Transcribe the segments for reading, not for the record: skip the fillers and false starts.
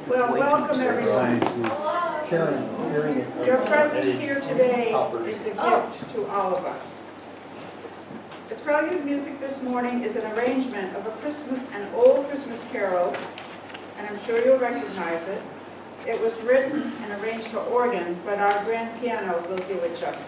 Well, welcome everyone. Your presence here today is a gift to all of us. The Prelude music this morning is an arrangement of an old Christmas carol, and I'm sure you'll recognize it. It was written and arranged for organ, but our grand piano will do it justice.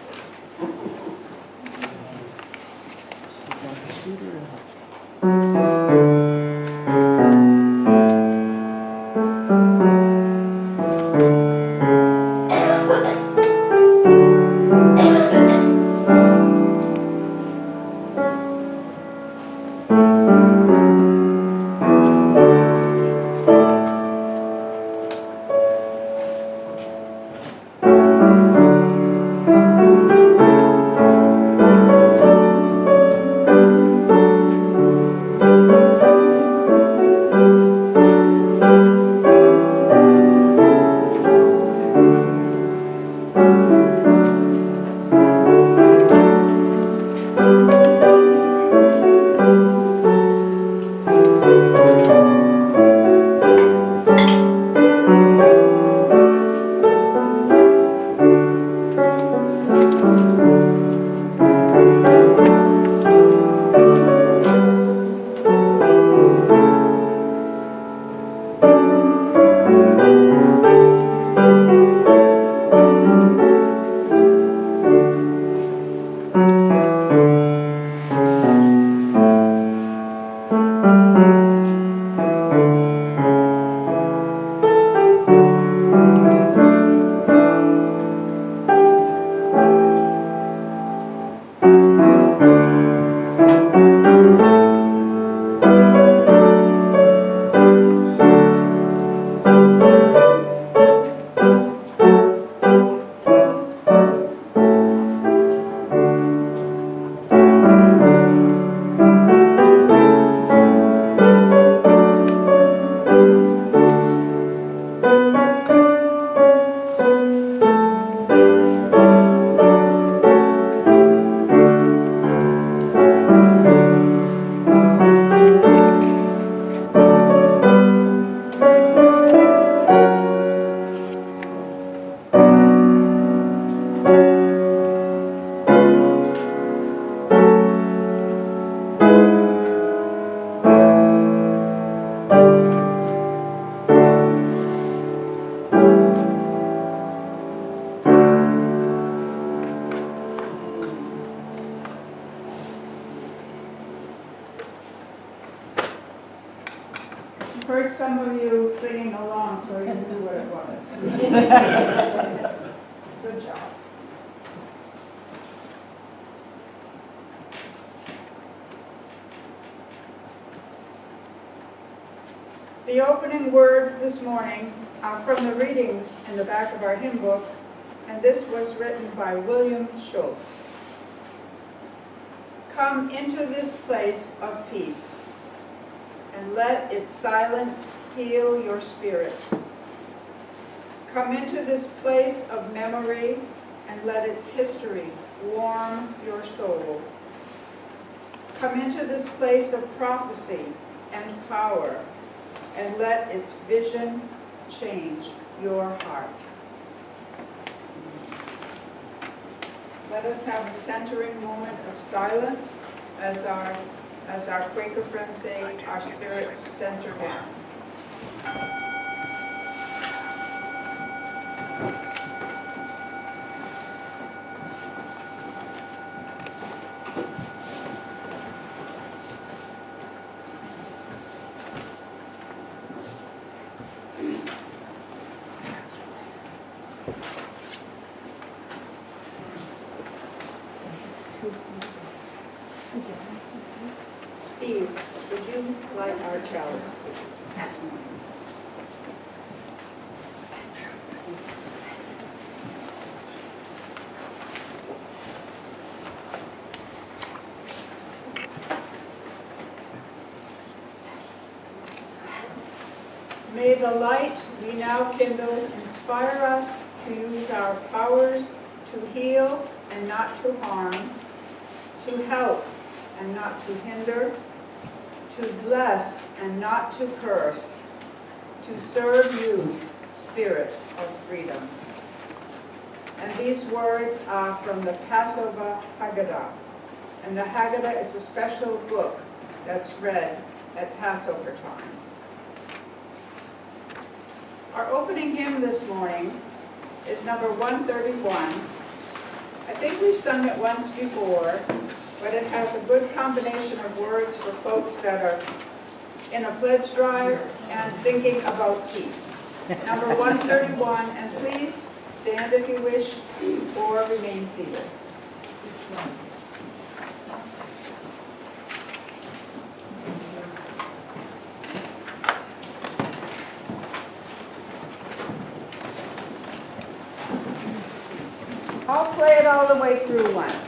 Heard some of you singing along, so you knew what it was. Good job. The opening words this morning are from the readings in the back of our hymn book, and this was written by William Schultz. Come into this place of peace, and let its silence heal your spirit. Come into this place of memory, and let its history warm your soul. Come into this place of prophecy and power, and let its vision change your heart. Let us have a centering moment of silence as our Quaker friends say, our spirits center down. Steve, would you like our chalice, please, this morning. May the light we now kindle inspire us to use our powers to heal and not to harm, to help and not to hinder, to bless and not to curse, to serve you, Spirit of freedom. And these words are from the Passover Haggadah. And the Haggadah is a special book that's read at Passover time. Our opening hymn this morning is number 131. I think we've sung it once before, but it has a good combination of words for folks that are in a pledge drive and thinking about peace. Number 131, and please stand if you wish, or remain seated. I'll play it all the way through once.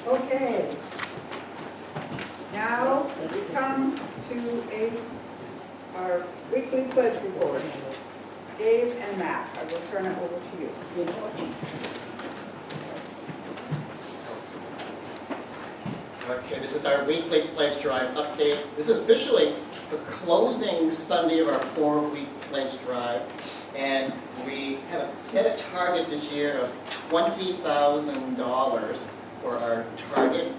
Okay. Now we come to our weekly pledge report. Dave and Matt, I will turn it over to you. Okay, this is our weekly pledge drive update. This is officially the closing Sunday of our 4-week pledge drive. And we have set a target this year of $20,000 for our target.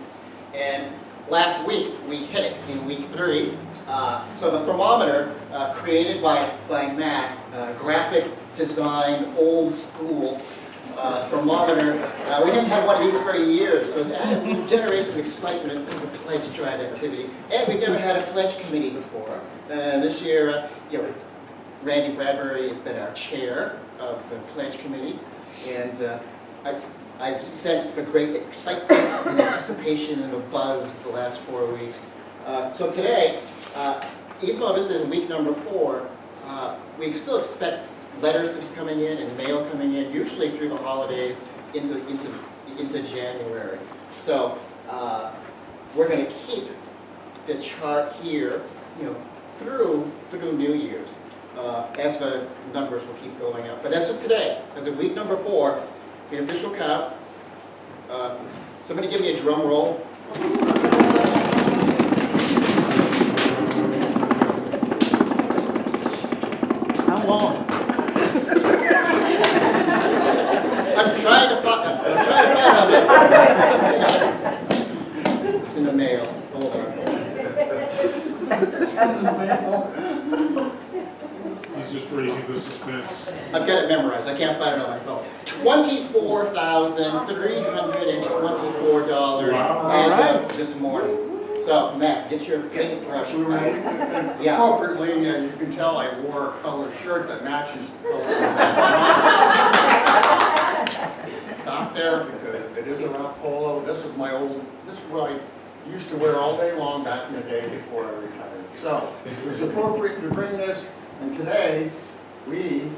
And last week, we hit it in week 3. So the thermometer, created by Matt, graphic design, old school thermometer. We haven't had one of these for years, so it generates some excitement to the pledge drive activity. And we've never had a pledge committee before. This year, Randy Bradbury has been our chair of the pledge committee, and I've sensed a great excitement and anticipation and a buzz for the last 4 weeks. So today, even though this is week number 4, we still expect letters to be coming in and mail coming in, usually through the holidays into January. So we're going to keep the chart here, through New Year's, as the numbers will keep going up. But as of today, as of week number 4, the official count. Somebody give me a drum roll. How long? I'm trying to find it. It's in the mail. Hold on. He's just raising the suspense. I've got it memorized. I can't find it on my phone. $24,324 as of this morning. So, Matt, get your paintbrush. Yeah. Appropriately, as you can tell, I wore a color shirt that matches the color. Stop there because it is a rough polo. This is what I used to wear all day long back in the day before I retired. So, it was appropriate to bring this, and today we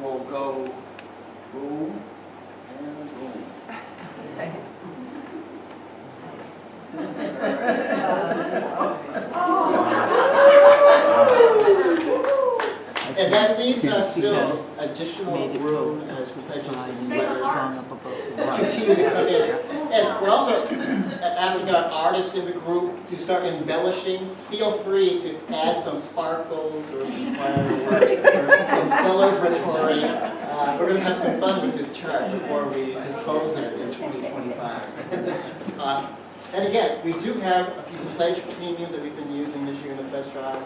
will go boom and boom. And that leaves us still additional room as to the pledges side, and letters letters hung up above the right. continue to come in. And we're also asking our artists in the group to start embellishing. Feel free to add some sparkles or some fireworks or some celebratory. We're going to have some fun with this chart before we dispose of it in 2025. And again, we do have a few pledge premiums that we've been using this year in the pledge drive.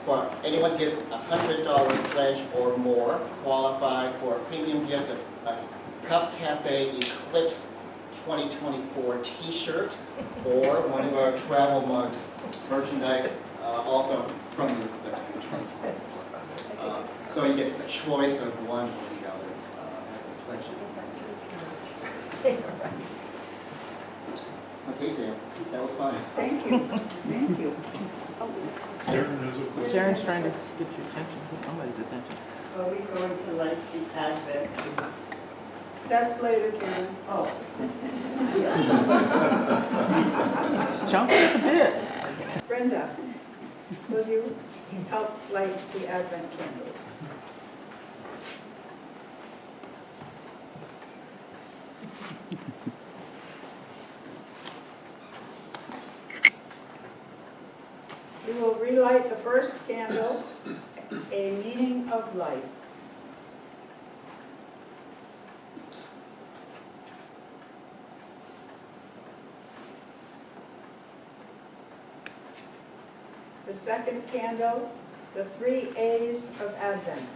For anyone give a $100 pledge or more, qualify for a premium gift, a Cup Cafe Eclipse 2024 t-shirt, or one of our travel mugs, merchandise, also from the Eclipse in 2024. So you get a choice of one or the other as a pledge. Okay, Dan, that was fun. Thank you, thank you. Sharon has a question. Sharon's trying to get your attention, get somebody's attention. Are we going to like the Advent? That's later, Karen. Oh. Chomp at the bit. Brenda, will you help light the Advent candles? We will relight the first candle, A Meaning of Life. The second candle, the 3 A's of Advent.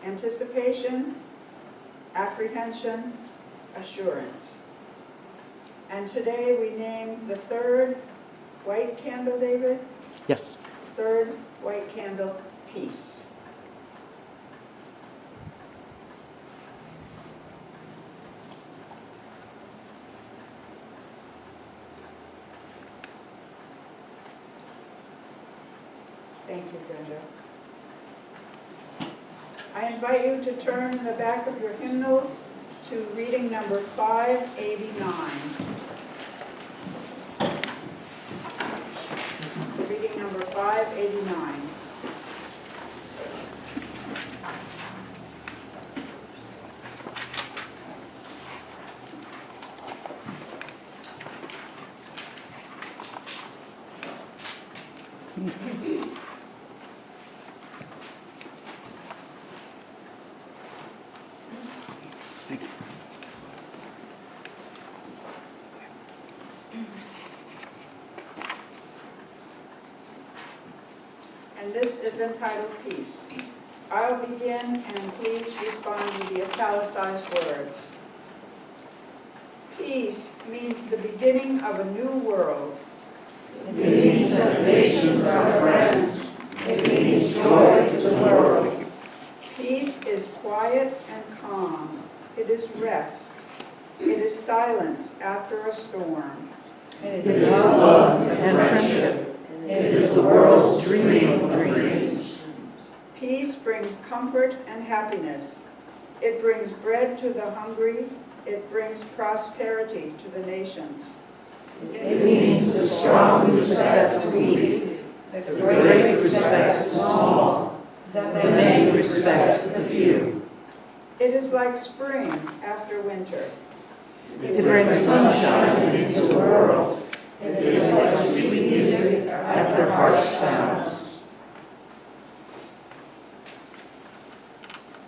Anticipation, apprehension, assurance. And today we name the third white candle, David? Yes. Third white candle, peace. Thank you, Brenda. I invite you to turn in the back of your hymnals to reading number 589. Reading number 589. And this is entitled Peace. I'll begin, and please respond to the italicized words. Peace means the beginning of a new world. It means that nations are friends. It means joy to the world. Peace is quiet and calm. It is rest. It is silence after a storm. It is love and friendship. It is the world's dream of dreams. brings comfort and happiness. It brings bread to the hungry. It brings prosperity to the nations. It means the strong respect the weak, the great respect the small, the many respect the few. It is like spring after winter. It brings sunshine into the world. It is like sweet music after harsh sounds.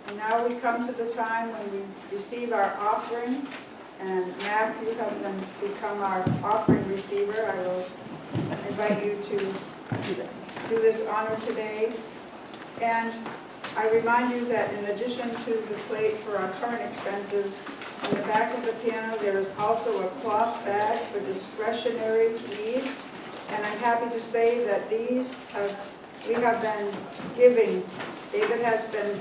And now we come to the time when we receive our offering. And Mac, you have become our offering receiver. I will invite you to do this honor today. And I remind you that in addition to the plate for our current expenses, on the back of the piano there is also a cloth bag for discretionary needs. And I'm happy to say that we have been giving. David has been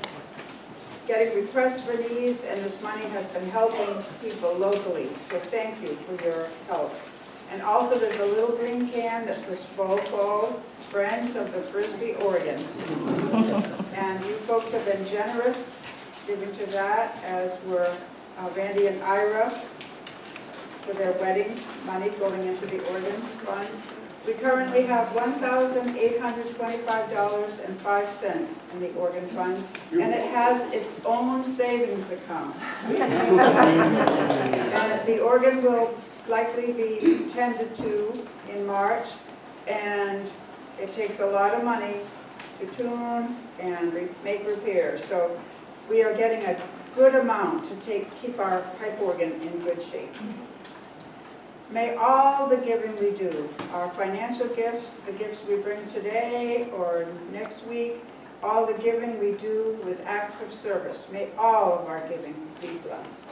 getting requests for needs, and this money has been helping people locally. So thank you for your help. And also there's a little green can that says FOFO, Friends of the Frisbee, Oregon. And you folks have been generous giving to that, as were Randy and Ira for their wedding money going into the Oregon Fund. We currently have $1,825.05 in the Oregon Fund, and it has its own savings account. And the organ will likely be tended to in March, and it takes a lot of money to tune and make repairs. So we are getting a good amount to keep our pipe organ in good shape. May all the giving we do, our financial gifts, the gifts we bring today or next week, all the giving we do with acts of service, may all of our giving be blessed.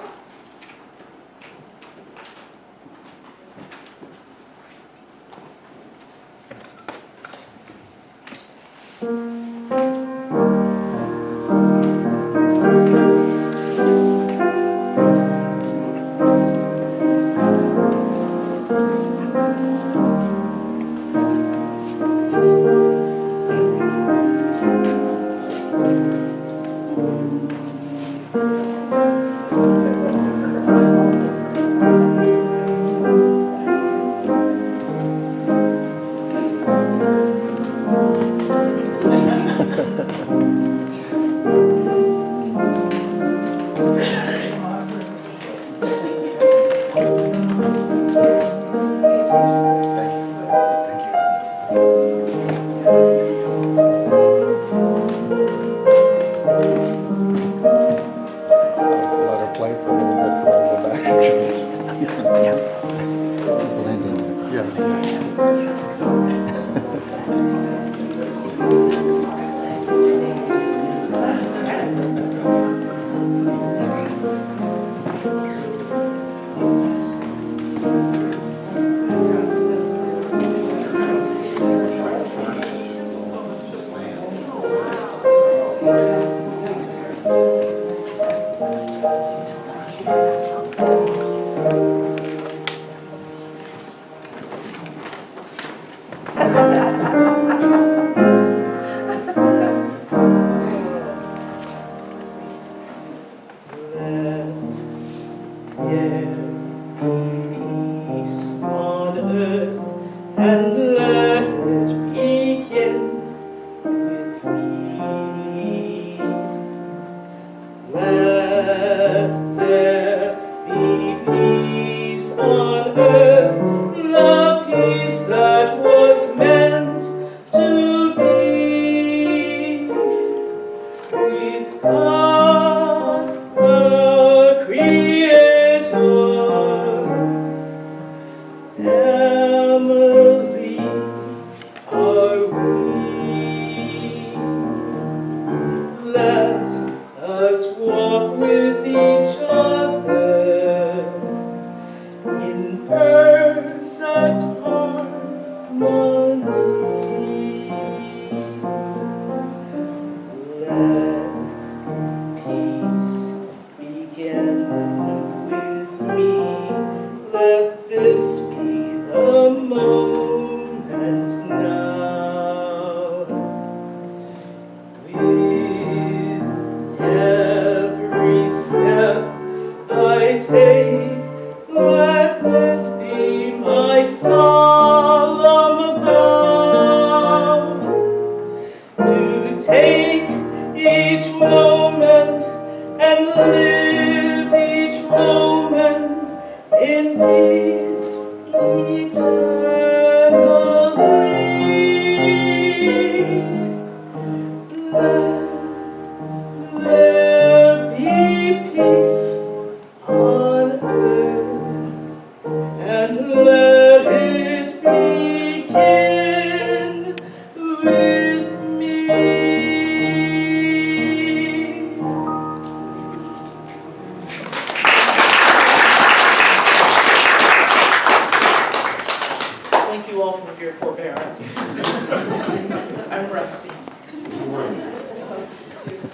With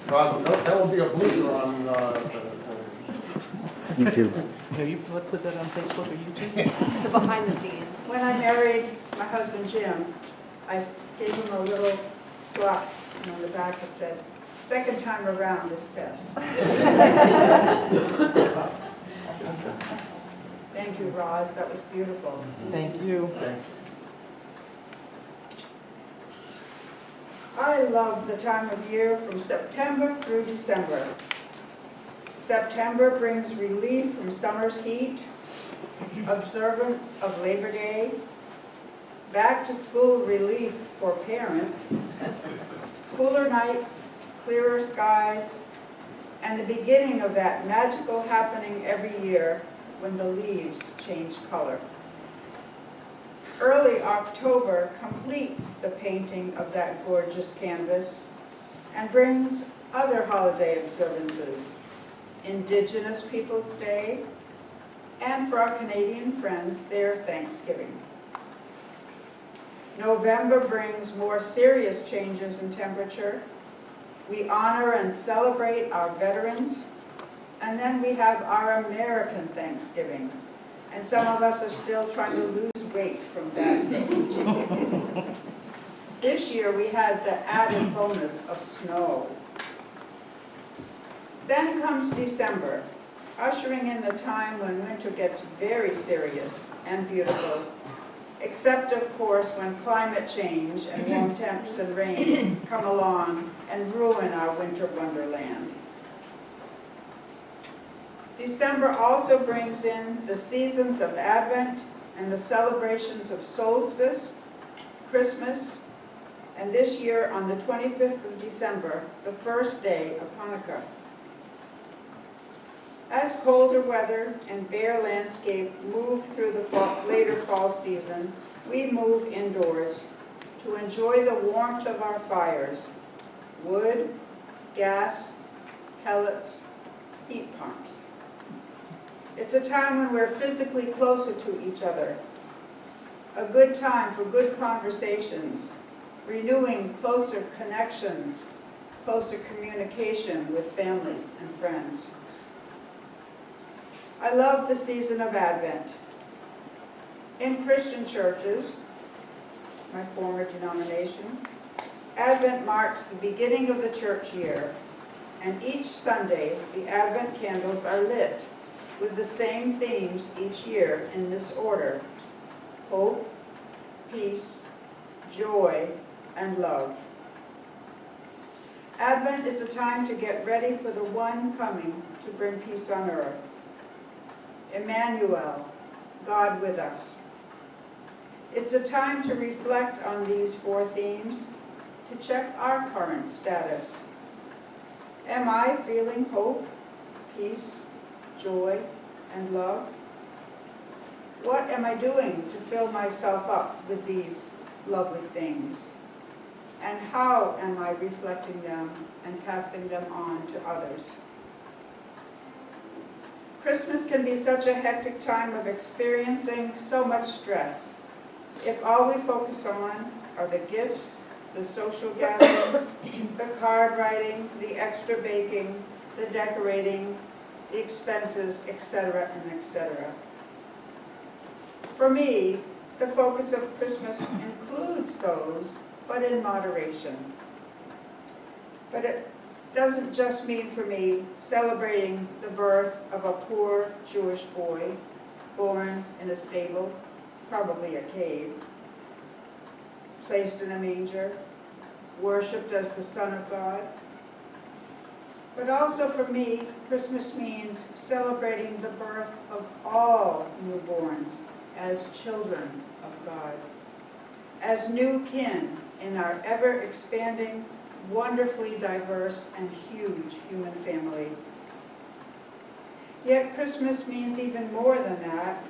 Rob, that will be a bleeper on, YouTube. Have you put that on Facebook or YouTube? The behind the scenes. When I married my husband Jim, I gave him a little plaque and on the back it said, "Second time around is best." Thank you, Roz, that was beautiful. Thank you. I love the time of year from September through December. September brings relief from summer's heat, observance of Labor Day, back to school relief for parents, cooler nights, clearer skies, and the beginning of that magical happening every year when the leaves change color. Early October completes the painting of that gorgeous canvas and brings other holiday observances, Indigenous Peoples' Day, and for our Canadian friends, their Thanksgiving. November brings more serious changes in temperature. We honor and celebrate our veterans, and then we have our American Thanksgiving. And some of us are still trying to lose weight from that day. This year we had the added bonus of snow. Then comes December, ushering in the time when winter gets very serious and beautiful, except of course when climate change and warm temps and rain come along and ruin our winter wonderland. December also brings in the seasons of Advent and the celebrations of solstice, Christmas, and this year on the 25th of December, the first day of Hanukkah. As colder weather and bare landscape move through the later fall season, we move indoors to enjoy the warmth of our fires, wood, gas, pellets, heat pumps. It's a time when we're physically closer to each other, a good time for good conversations, renewing closer connections, closer communication with families and friends. I love the season of Advent. In Christian churches, my former denomination, Advent marks the beginning of the church year, and each Sunday the Advent candles are lit with the same themes each year in this order: hope, peace, joy, and love. Advent is a time to get ready for the one coming to bring peace on earth. Emmanuel, God with us. It's a time to reflect on these four themes, to check our current status. Am I feeling hope, peace, joy, and love? What am I doing to fill myself up with these lovely things? And how am I reflecting them and passing them on to others? Christmas can be such a hectic time of experiencing so much stress if all we focus on are the gifts, the social gatherings, the card writing, the extra baking, the decorating, the expenses, etc., and etc. For me, the focus of Christmas includes those, but in moderation. But it doesn't just mean for me celebrating the birth of a poor Jewish boy born in a stable, probably a cave, placed in a manger, worshipped as the Son of God. But also for me, Christmas means celebrating the birth of all newborns as children of God, as new kin in our ever-expanding, wonderfully diverse and huge human family. Yet Christmas means even more than that.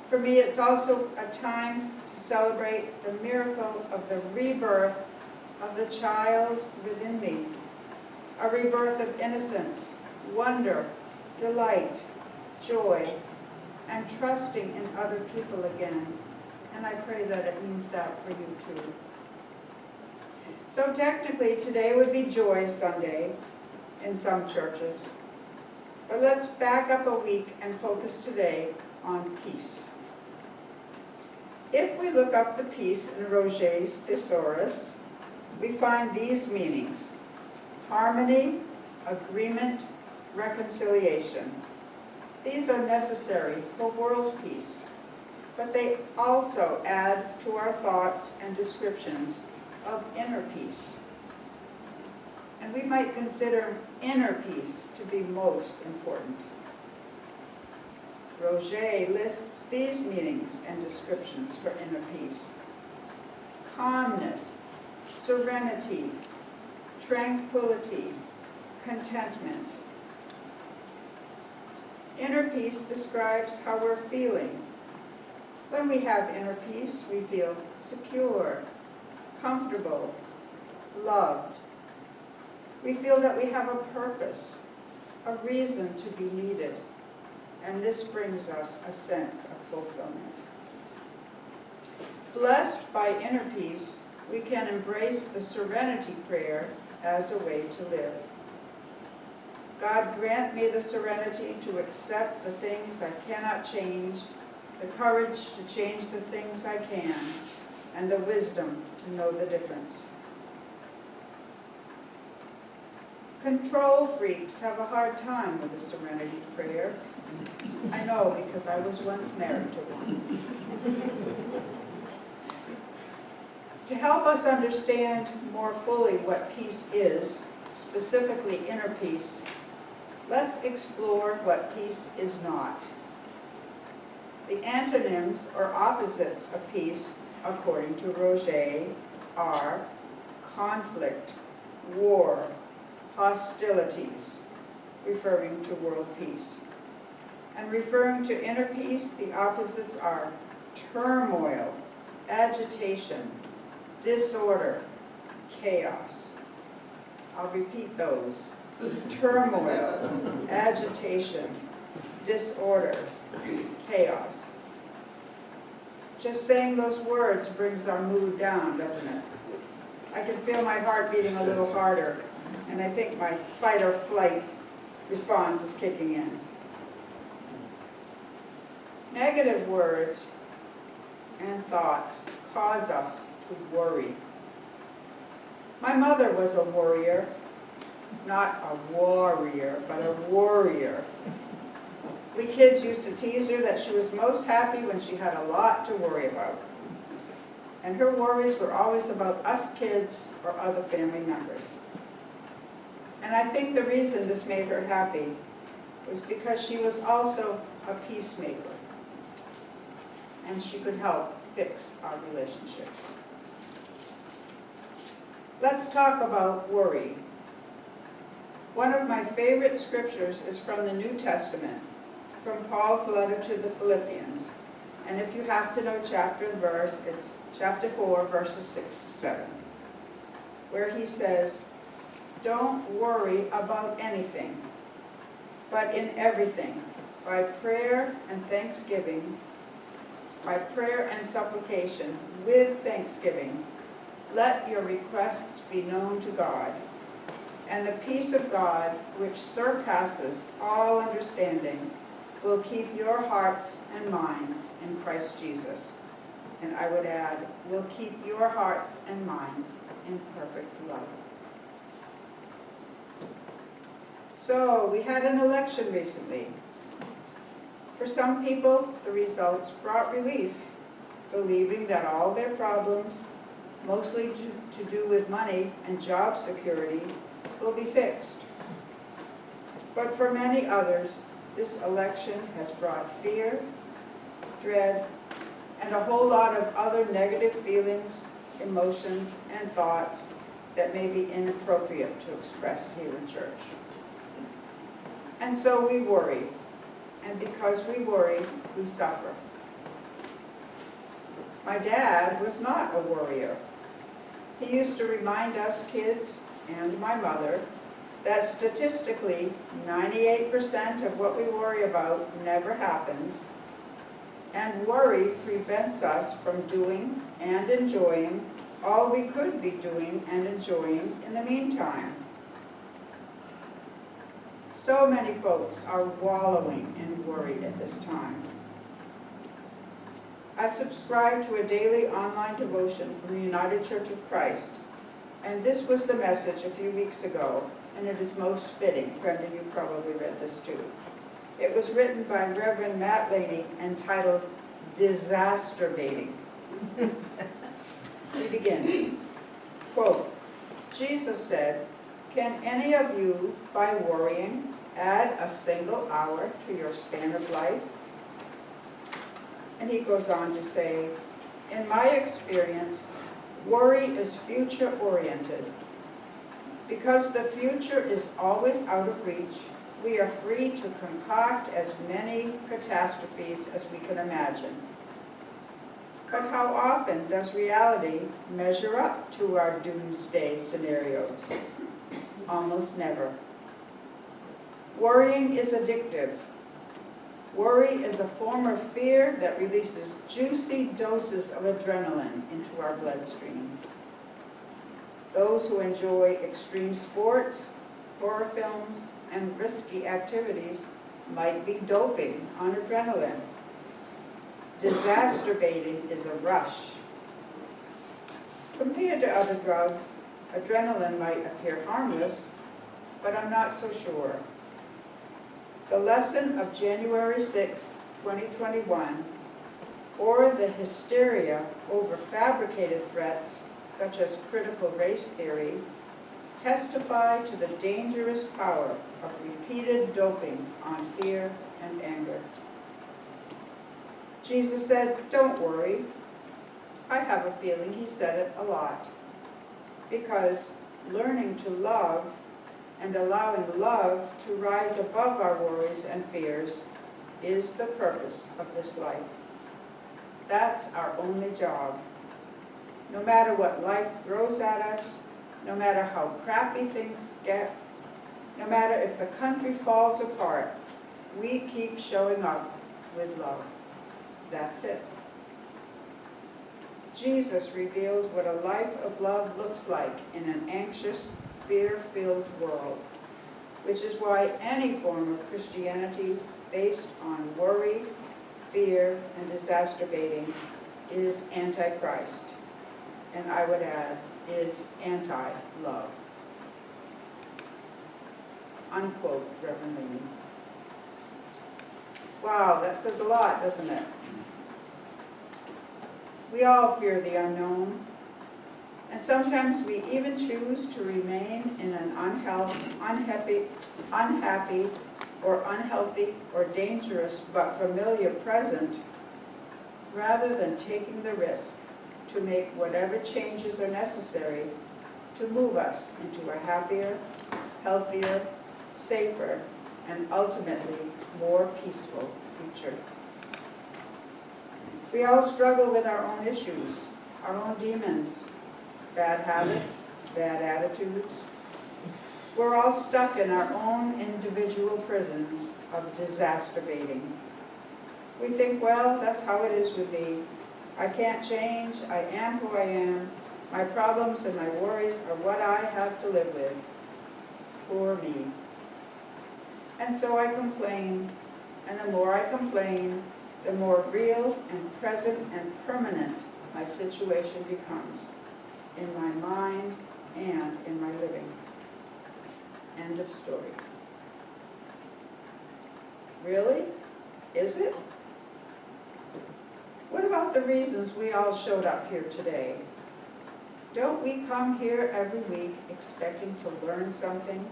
For me, it's also a time to celebrate the miracle of the rebirth of the child within me, a rebirth of innocence, wonder, delight, joy, and trusting in other people again. And I pray that it means that for you too. So technically, today would be Joy Sunday in some churches. But let's back up a week and focus today on peace. If we look up the peace in Roget's Thesaurus, we find these meanings: harmony, agreement, reconciliation. These are necessary for world peace, but they also add to our thoughts and descriptions of inner peace. And we might consider inner peace to be most important. Roget lists these meanings and descriptions for inner peace: calmness, serenity, tranquility, contentment. Inner peace describes how we're feeling. When we have inner peace, we feel secure, comfortable, loved. We feel that we have a purpose, a reason to be needed, and this brings us a sense of fulfillment. Blessed by inner peace, we can embrace the serenity prayer as a way to live. God, grant me the serenity to accept the things I cannot change, the courage to change the things I can, and the wisdom to know the difference. Control freaks have a hard time with the serenity prayer. I know, because I was once married to one. To help us understand more fully what peace is, specifically inner peace, let's explore what peace is not. The antonyms or opposites of peace, according to Roget, are conflict, war, hostilities, referring to world peace. And referring to inner peace, the opposites are turmoil, agitation, disorder, chaos. I'll repeat those: turmoil, agitation, disorder, chaos. Just saying those words brings our mood down, doesn't it? I can feel my heart beating a little harder, and I think my fight or flight response is kicking in. Negative words and thoughts cause us to worry. My mother was a warrior, not a warrior, but a warrior. We kids used to tease her that she was most happy when she had a lot to worry about. And her worries were always about us kids or other family members. And I think the reason this made her happy was because she was also a peacemaker. And she could help fix our relationships. Let's talk about worry. One of my favorite scriptures is from the New Testament, from Paul's letter to the Philippians. And if you have to know chapter and verse, it's chapter 4, verses 6 to 7, where he says, "Don't worry about anything, but in everything, by prayer and thanksgiving, by prayer and supplication, with thanksgiving, let your requests be known to God. And the peace of God, which surpasses all understanding, will keep your hearts and minds in Christ Jesus." And I would add, will keep your hearts and minds in perfect love. So, we had an election recently. For some people, the results brought relief, believing that all their problems, mostly to do with money and job security, will be fixed. But for many others, this election has brought fear, dread, and a whole lot of other negative feelings, emotions, and thoughts that may be inappropriate to express here in church. And so we worry, and because we worry, we suffer. My dad was not a worrier. He used to remind us kids, and my mother, that statistically 98% of what we worry about never happens, and worry prevents us from doing and enjoying all we could be doing and enjoying in the meantime. So many folks are wallowing in worry at this time. I subscribe to a daily online devotion from the United Church of Christ, and this was the message a few weeks ago, and it is most fitting. Brenda, you probably read this too. It was written by Reverend Matt Laney, entitled Disaster Baiting. He begins, quote, Jesus said, "Can any of you, by worrying, add a single hour to your span of life?" And he goes on to say, "In my experience, worry is future-oriented. Because the future is always out of reach, we are free to concoct as many catastrophes as we can imagine. But how often does reality measure up to our doomsday scenarios? Almost never. Worrying is addictive. Worry is a form of fear that releases juicy doses of adrenaline into our bloodstream. Those who enjoy extreme sports, horror films, and risky activities might be doping on adrenaline. Disaster baiting is a rush. Compared to other drugs, adrenaline might appear harmless, but I'm not so sure. The lesson of January 6, 2021, or the hysteria over fabricated threats such as critical race theory, testify to the dangerous power of repeated doping on fear and anger. Jesus said, "Don't worry." I have a feeling he said it a lot, because learning to love and allowing love to rise above our worries and fears is the purpose of this life. That's our only job. No matter what life throws at us, no matter how crappy things get, no matter if the country falls apart, we keep showing up with love. That's it. Jesus revealed what a life of love looks like in an anxious, fear-filled world, which is why any form of Christianity based on worry, fear, and disaster baiting is anti-Christ, and I would add, is anti-love. Unquote, Reverend Laney. Wow, that says a lot, doesn't it? We all fear the unknown, and sometimes we even choose to remain in an unhappy or unhealthy or dangerous but familiar present, rather than taking the risk to make whatever changes are necessary to move us into a happier, healthier, safer, and ultimately more peaceful future. We all struggle with our own issues, our own demons, bad habits, bad attitudes. We're all stuck in our own individual prisons of disaster baiting. We think, well, that's how it is with me. I can't change, I am who I am. My problems and my worries are what I have to live with. Poor me. And so I complain, and the more I complain, the more real and present and permanent my situation becomes, in my mind and in my living. End of story. Really? Is it? What about the reasons we all showed up here today? Don't we come here every week expecting to learn something?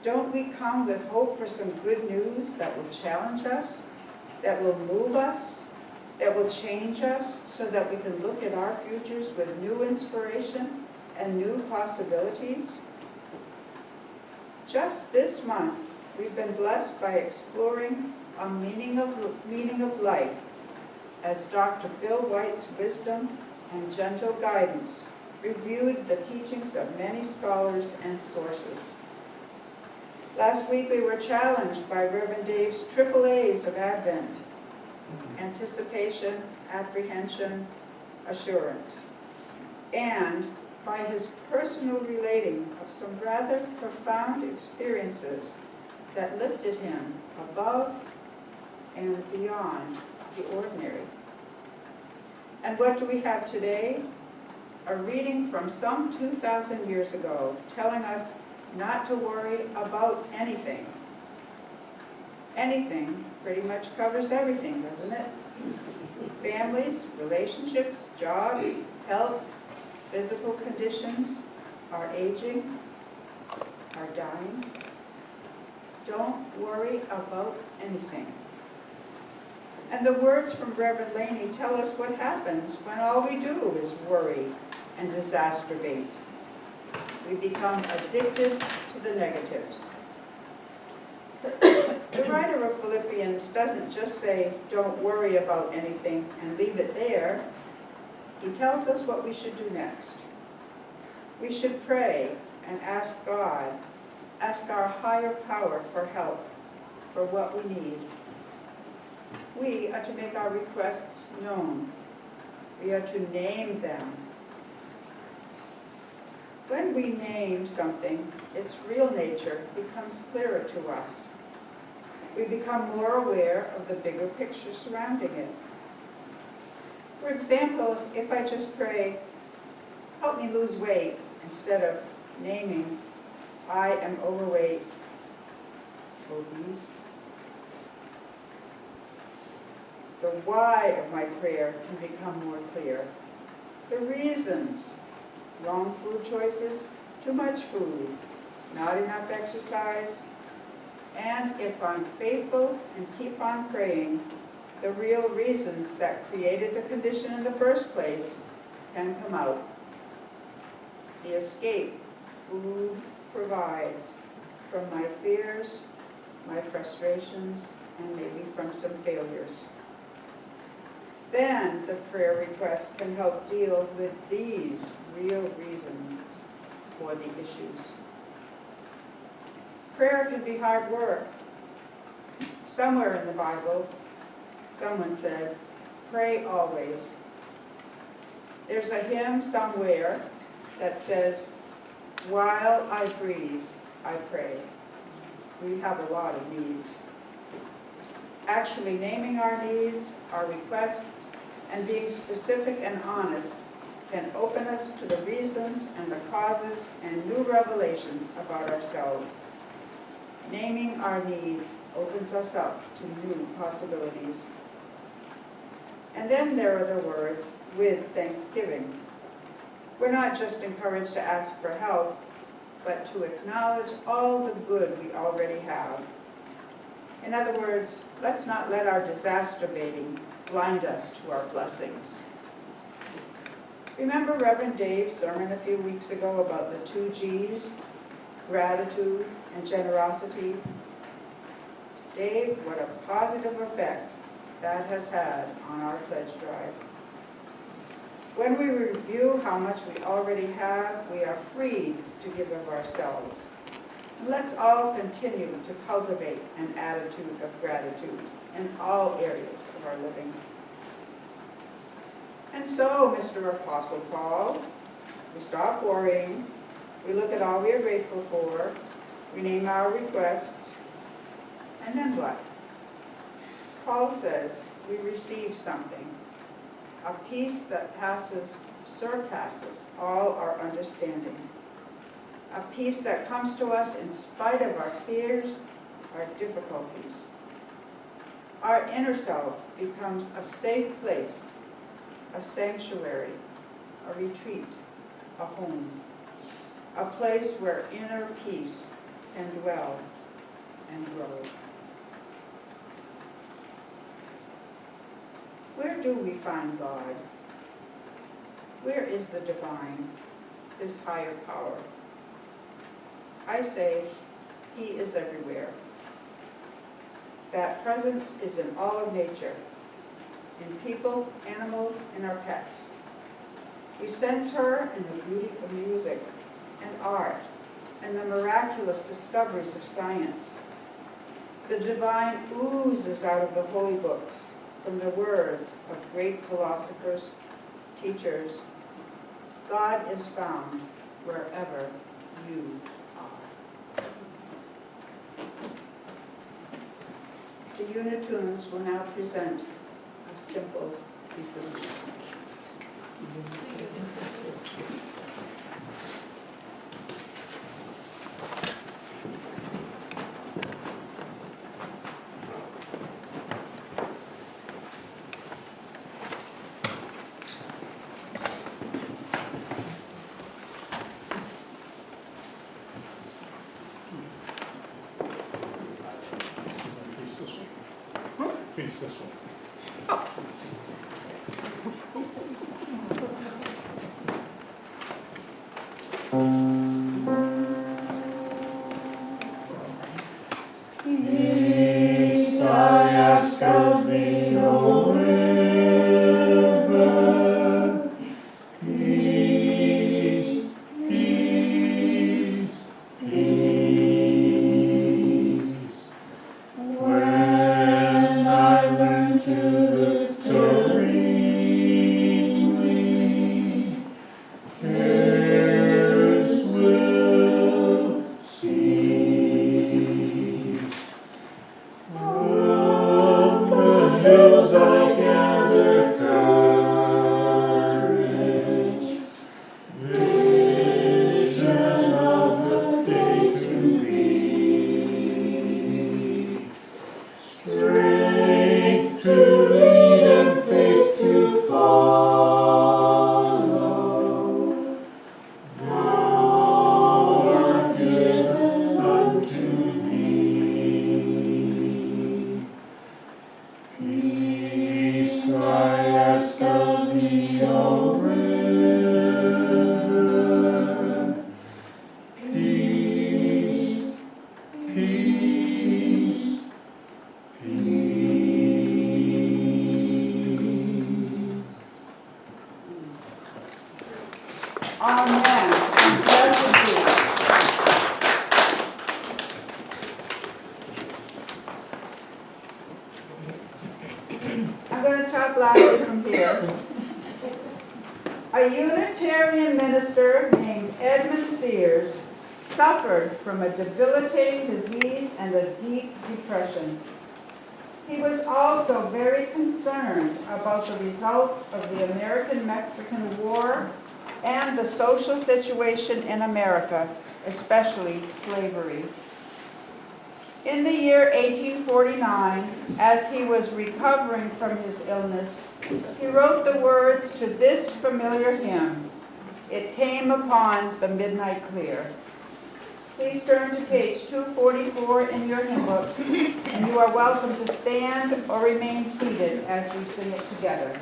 Don't we come with hope for some good news that will challenge us, that will move us, that will change us so that we can look at our futures with new inspiration and new possibilities? Just this month, we've been blessed by exploring a meaning of life as Dr. Bill White's wisdom and gentle guidance reviewed the teachings of many scholars and sources. Last week we were challenged by Reverend Dave's triple A's of Advent: anticipation, apprehension, assurance. and by his personal relating of some rather profound experiences that lifted him above and beyond the ordinary. And what do we have today? A reading from some 2,000 years ago telling us not to worry about anything. Anything pretty much covers everything, doesn't it? Families, relationships, jobs, health, physical conditions, our aging, our dying. Don't worry about anything. And the words from Reverend Laney tell us what happens when all we do is worry and disasterbate. We become addicted to the negatives. The writer of Philippians doesn't just say, don't worry about anything and leave it there. He tells us what we should do next. We should pray and ask God, ask our higher power for help, for what we need. We are to make our requests known. We are to name them. When we name something, its real nature becomes clearer to us. We become more aware of the bigger picture surrounding it. For example, if I just pray, help me lose weight, instead of naming, I am overweight, obese, the why of my prayer can become more clear. The reasons, wrong food choices, too much food, not enough exercise, and if I'm faithful and keep on praying, the real reasons that created the condition in the first place can come out. The escape food provides from my fears, my frustrations, and maybe from some failures. Then the prayer request can help deal with these real reasons for the issues. Prayer can be hard work. Somewhere in the Bible, someone said, pray always. There's a hymn somewhere that says, while I breathe, I pray. We have a lot of needs. Actually naming our needs, our requests, and being specific and honest can open us to the reasons and the causes and new revelations about ourselves. Naming our needs opens us up to new possibilities. And then there are the words, with thanksgiving. We're not just encouraged to ask for help, but to acknowledge all the good we already have. In other words, let's not let our disaster-baiting blind us to our blessings. Remember Reverend Dave's sermon a few weeks ago about the 2 G's, gratitude and generosity? Dave, what a positive effect that has had on our pledge drive. When we review how much we already have, we are free to give of ourselves. And let's all continue to cultivate an attitude of gratitude in all areas of our living. And so, Mr. Apostle Paul, we stop worrying, we look at all we are grateful for, we name our requests, and then what? Paul says we receive something, a peace that surpasses all our understanding, a peace that comes to us in spite of our fears, our difficulties. Our inner self becomes a safe place, a sanctuary, a retreat, a home, a place where inner peace can dwell and grow. Where do we find God? Where is the divine, this higher power? I say, he is everywhere. That presence is in all of nature, in people, animals, and our pets. We sense her in the beauty of music and art and the miraculous discoveries of science. The divine oozes out of the holy books from the words of great philosophers, teachers, God is found wherever you are. The Unitunes will now present a simple piece of music. Face this one. Face this one. Peace I ask of thee, O river. Peace, peace, peace. When I learn to live serenely, cares will cease. From the hills I gather courage, vision of the day to be, strength to lead and faith to follow. Thou art given unto me. Peace I ask of thee, O river. Peace, peace, peace. Amen. And blessed be. I'm going to talk loudly from here. A Unitarian minister named Edmund Sears suffered from a debilitating disease and a deep depression. He was also very concerned about the results of the American-Mexican War and the social situation in America, especially slavery. In the year 1849, as he was recovering from his illness, he wrote the words to this familiar hymn, "It Came Upon the Midnight Clear." Please turn to page 244 in your hymn books, and you are welcome to stand or remain seated as we sing it together.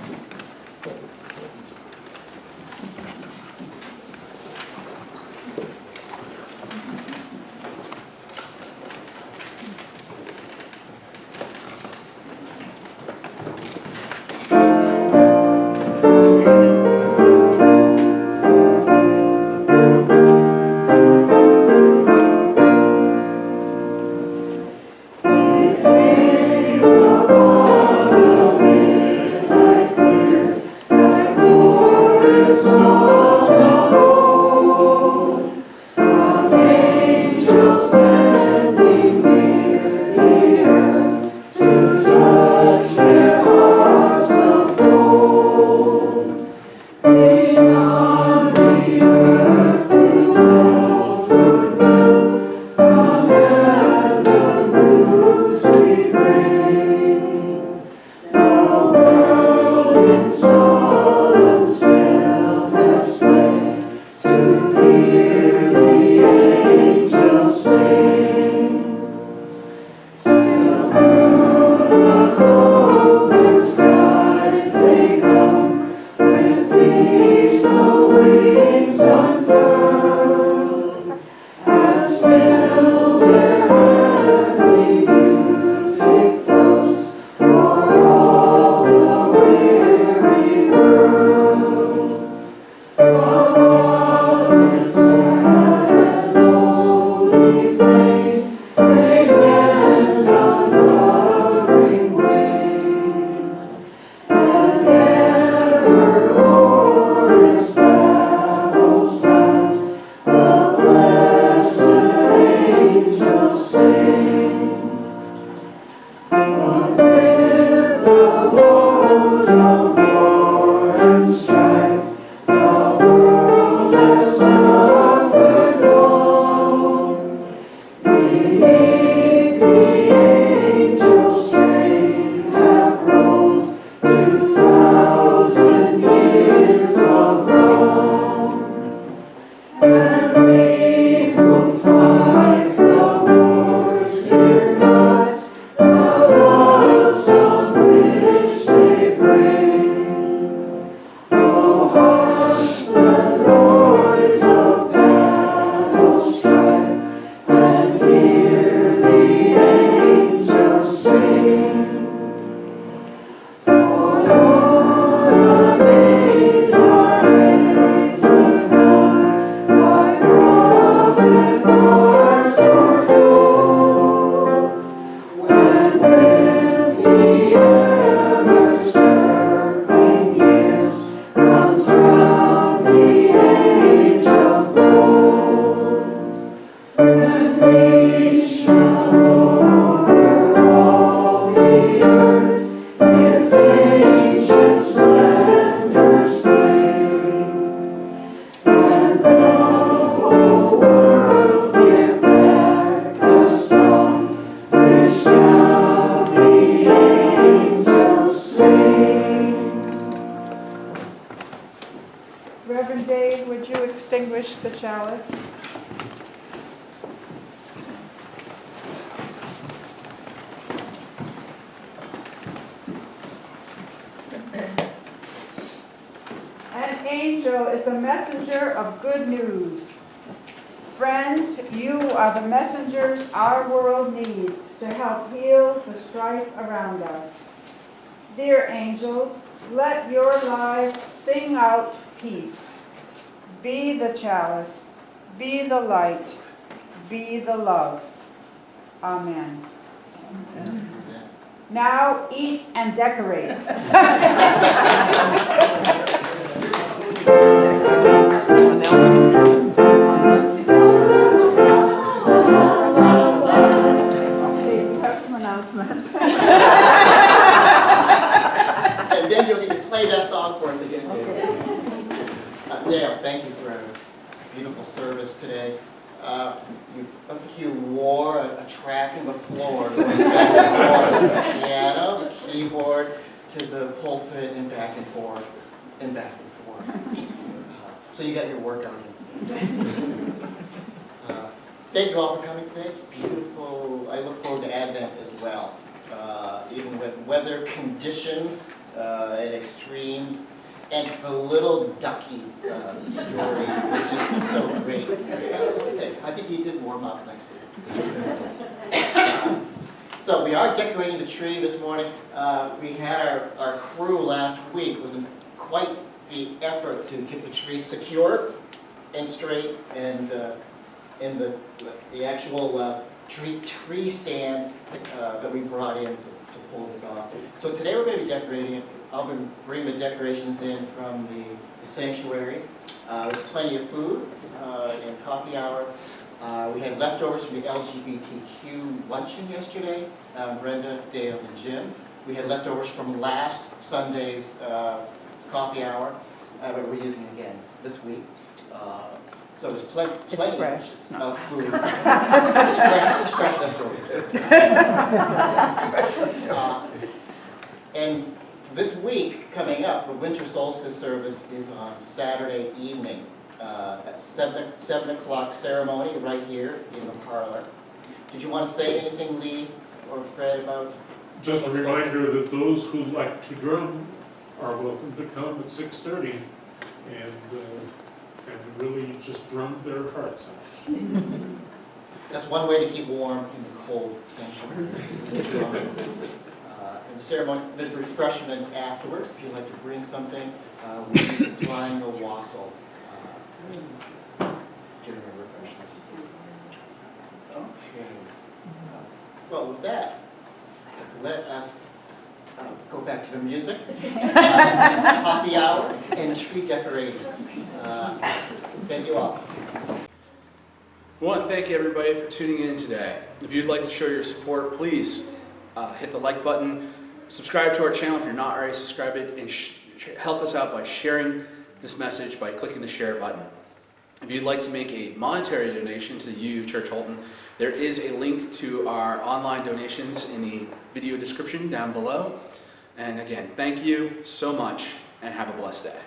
It came upon the midnight clear. angel is a messenger of good news. Friends, you are the messengers our world needs to help heal the strife around us. Dear angels, let your lives sing out peace. Be the chalice, be the light, be the love. Amen. Now eat and decorate. Announcements. Okay, we have some announcements. And then you'll need to play that song for us again, Dale. Okay. Dale, thank you for a beautiful service today. I think you wore a track in the floor, going back and forth from the piano, the keyboard, to the pulpit, and back and forth, and back and forth. So you got your workout in. Thank you all for coming today. It's beautiful. I look forward to Advent as well. Even with weather conditions and extremes, and the little ducky story was just so great. I think he did warm up nicely. So we are decorating the tree this morning. We had our crew last week. It was quite the effort to get the tree secure and straight, and the actual tree stand that we brought in to pull this off. So today we're going to be decorating it. I'll bring the decorations in from the sanctuary. There's plenty of food and coffee hour. We had leftovers from the LGBTQ luncheon yesterday, Brenda, Dale, and Jim. We had leftovers from last Sunday's coffee hour, but we're using it again this week. So there's plenty fresh, it's not of food. It's fresh leftovers. And this week, coming up, the winter solstice service is on Saturday evening at 7 o'clock ceremony right here in the parlor. Did you want to say anything, Lee or Fred, about? Just a reminder that those who like to drum are welcome to come at 6:30 and really just drum their hearts out. That's one way to keep warm in the cold sanctuary. And the ceremony, there's refreshments afterwards. If you'd like to bring something, we'll be supplying a wassail during the refreshments. Okay. Well, with that, let us go back to the music, coffee hour, and tree decorating. Thank you all. We want to thank everybody for tuning in today. If you'd like to show your support, please hit the like button, subscribe to our channel if you're not already subscribed, and help us out by sharing this message by clicking the share button. If you'd like to make a monetary donation to the Church Houlton, there is a link to our online donations in the video description down below. And again, thank you so much and have a blessed day.